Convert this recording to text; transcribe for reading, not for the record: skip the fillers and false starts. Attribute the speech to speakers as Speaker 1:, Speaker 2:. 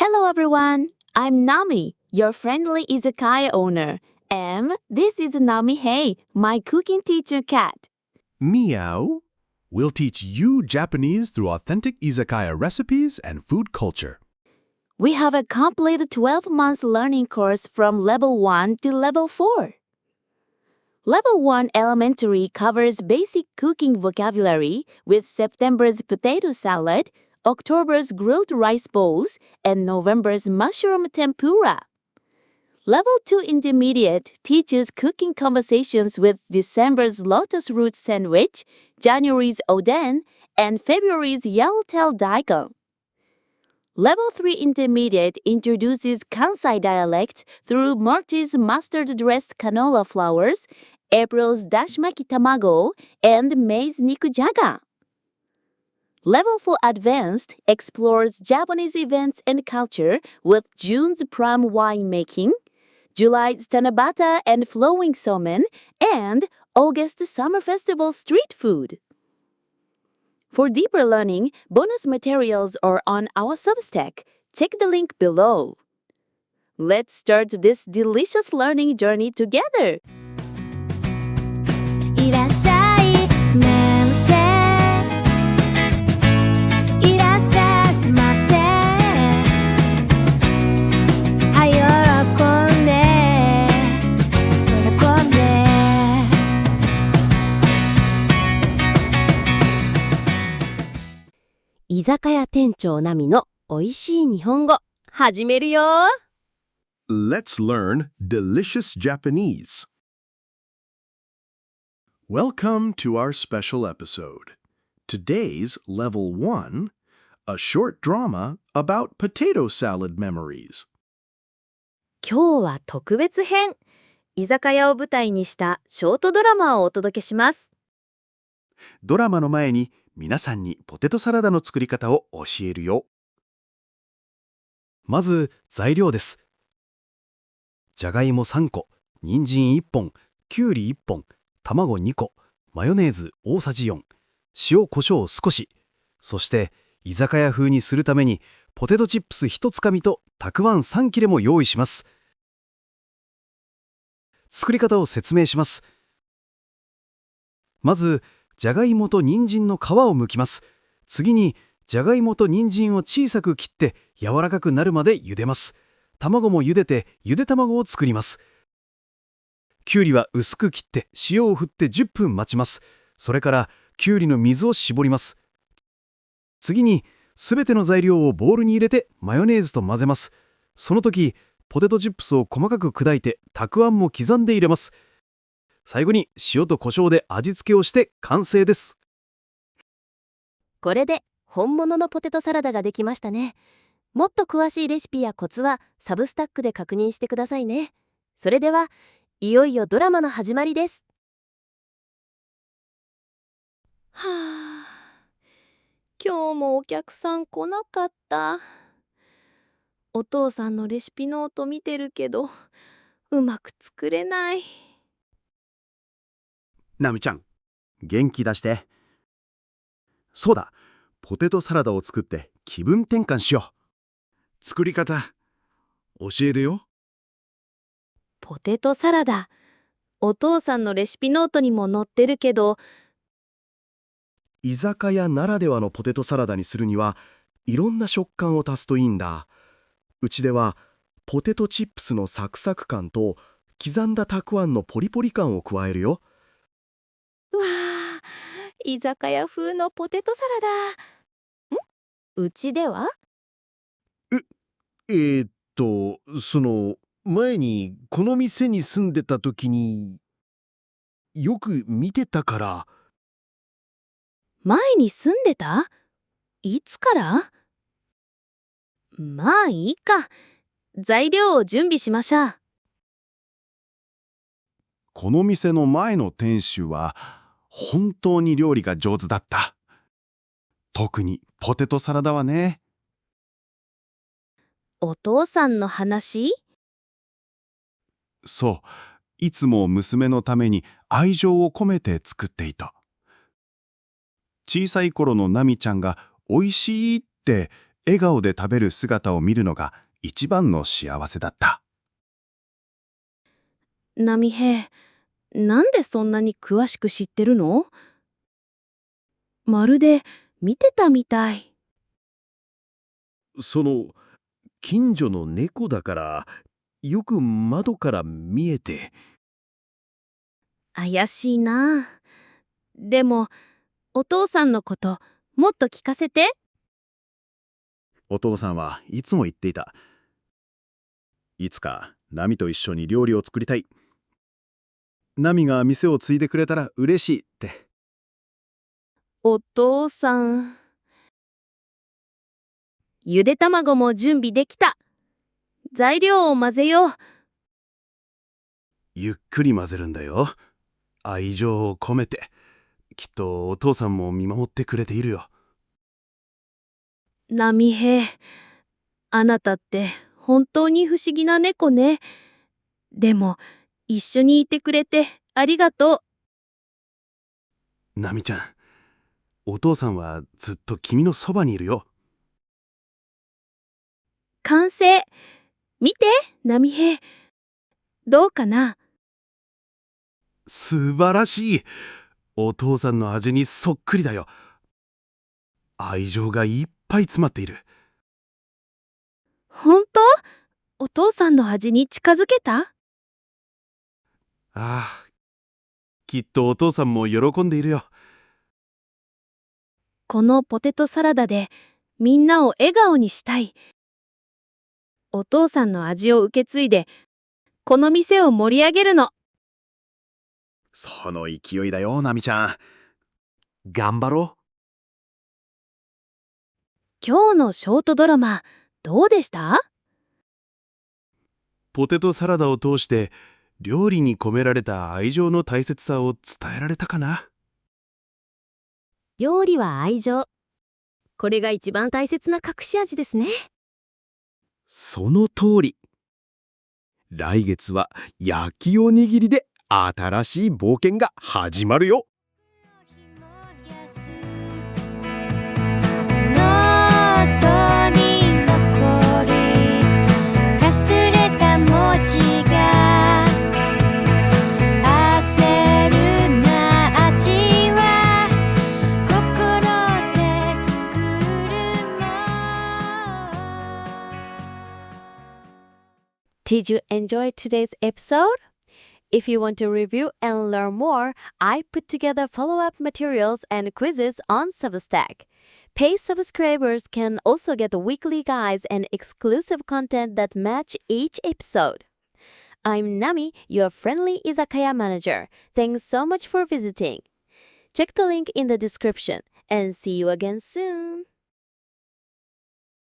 Speaker 1: Hello everyone, I'm Nami, your friendly izakaya owner. And this is Nami Hey, my cooking teacher cat.
Speaker 2: Meow. We'll teach you Japanese through authentic izakaya recipes and food culture.
Speaker 1: We have a complete 12-month learning course from level 1 to level 4. Level 1 elementary covers basic cooking vocabulary with September's potato salad, October's grilled rice bowls, and November's mushroom tempura. Level 2 intermediate teaches cooking conversations with December's lotus root sandwich, January's oden, and February's yellowtail daikon. Level 3 intermediate introduces Kansai dialect through March's mustard-dressed canola flowers, April's dashmaki tamago, and May's nikujaga. Level 4 advanced explores Japanese events and culture with June's plum wine making, July's Tanabata and flowing somen, and August's summer festival street food. For deeper learning, bonus materials are on our Substack. Check the link below. Let's start this delicious learning journey together.
Speaker 3: いらっしゃいませいらっしゃいませはい喜んで喜んで居酒屋店長ナミのおいしい日本語始めるよ
Speaker 2: Let's learn delicious Japanese. Welcome to our special episode. Today's Level 1, a short drama about potato salad memories.
Speaker 1: 今日は特別編。居酒屋を舞台にしたショートドラマをお届けします。
Speaker 2: ドラマの前に皆さんにポテトサラダの作り方を教えるよ。まず材料です。じゃがいも3個、人参1本、きゅうり1本、卵2個、マヨネーズ大さじ4、塩コショウ少し、そして居酒屋風にするためにポテトチップス1つかみとたくあん3切れも用意します。作り方を説明します。まず、じゃがいもと人参の皮を剥きます。次に、じゃがいもと人参を小さく切って柔らかくなるまで茹でます。卵も茹でてゆで卵を作ります。きゅうりは薄く切って塩を振って10分待ちます。それからきゅうりの水を絞ります。次にすべての材料をボウルに入れてマヨネーズと混ぜます。その時ポテトチップスを細かく砕いてたくあんも刻んで入れます。最後に塩と胡椒で味付けをして完成です。
Speaker 3: これで本物のポテトサラダができましたね。もっと詳しいレシピやコツはサブスタックで確認してくださいね。それではいよいよドラマの始まりです。
Speaker 1: はあ、今日もお客さん来なかった。お父さんのレシピノート見てるけど、うまく作れない。
Speaker 2: ナミちゃん、元気出して。そうだ、ポテトサラダを作って気分転換しよう。作り方、教えるよ。
Speaker 1: ポテトサラダ。お父さんのレシピノートにも載ってるけど、
Speaker 2: 居酒屋ならではのポテトサラダにするにはいろんな食感を足すといいんだ。うちではポテトチップスのサクサク感と刻んだたくあんのポリポリ感を加えるよ。
Speaker 1: うわあ、居酒屋風のポテトサラダ。うちでは
Speaker 2: 前にこの店に住んでた時によく見てたから。
Speaker 1: 前に住んでた？いつから？まあいいか。材料を準備しましょう。
Speaker 2: この店の前の店主は本当に料理が上手だった。特にポテトサラダはね。
Speaker 1: お父さんの話？
Speaker 2: そう、いつも娘のために愛情を込めて作っていた。小さい頃のナミちゃんがおいしいって
Speaker 4: 笑顔で食べる姿を見るのが一番の幸せだった。
Speaker 1: 波平、なんでそんなに詳しく知ってるの？まるで見てたみたい。
Speaker 5: 近所の猫だから、よく窓から見えて。
Speaker 1: 怪しいな。でも、お父さんのこともっと聞かせて。
Speaker 4: お父さんはいつも言っていた。いつかナミと一緒に料理を作りたい。ナミが店を継いでくれたら嬉しいって。
Speaker 1: お父さん。ゆで卵も準備できた。材料を混ぜよう。
Speaker 2: ゆっくり混ぜるんだよ。愛情を込めて。きっとお父さんも見守ってくれているよ。
Speaker 1: 波平、あなたって本当に不思議な猫ね。でも、一緒にいてくれてありがと
Speaker 2: ナミちゃん、お父さんはずっと君のそばにいるよ。
Speaker 1: う。完成。見て、波平。どうかな？
Speaker 2: 素晴らしい。お父さんの味にそっくりだよ。愛情がいっぱい詰まっている。
Speaker 1: 本当？お父さんの味に近づけた？
Speaker 2: ああ、きっとお父さんも喜んでいるよ。
Speaker 1: このポテトサラダでみんなを笑顔にしたい。お父さんの味を受け継いで、この店を盛り上げるの。
Speaker 4: その勢いだよ、ナミちゃん。
Speaker 5: 頑張ろう。
Speaker 1: 今日のショートドラマ、どうでした？
Speaker 2: ポテトサラダを通して料理に込められた愛情の大切さを伝えられたかな。
Speaker 3: 料理は愛情。これが一番大切な隠し味ですね。
Speaker 5: その通り。来月は焼きおにぎりで新しい冒険が始まるよ。
Speaker 6: ノートに残るかすれた文字が焦るな味は心で作るもん。
Speaker 3: Did you enjoy today's episode? If you want to review and learn more, I put together follow-up materials and quizzes on Substack. Paid subscribers can also get weekly guides and exclusive content that match each episode. I'm Nami, your friendly izakaya manager. Thanks so much for visiting. Check the link in the description and see you again soon.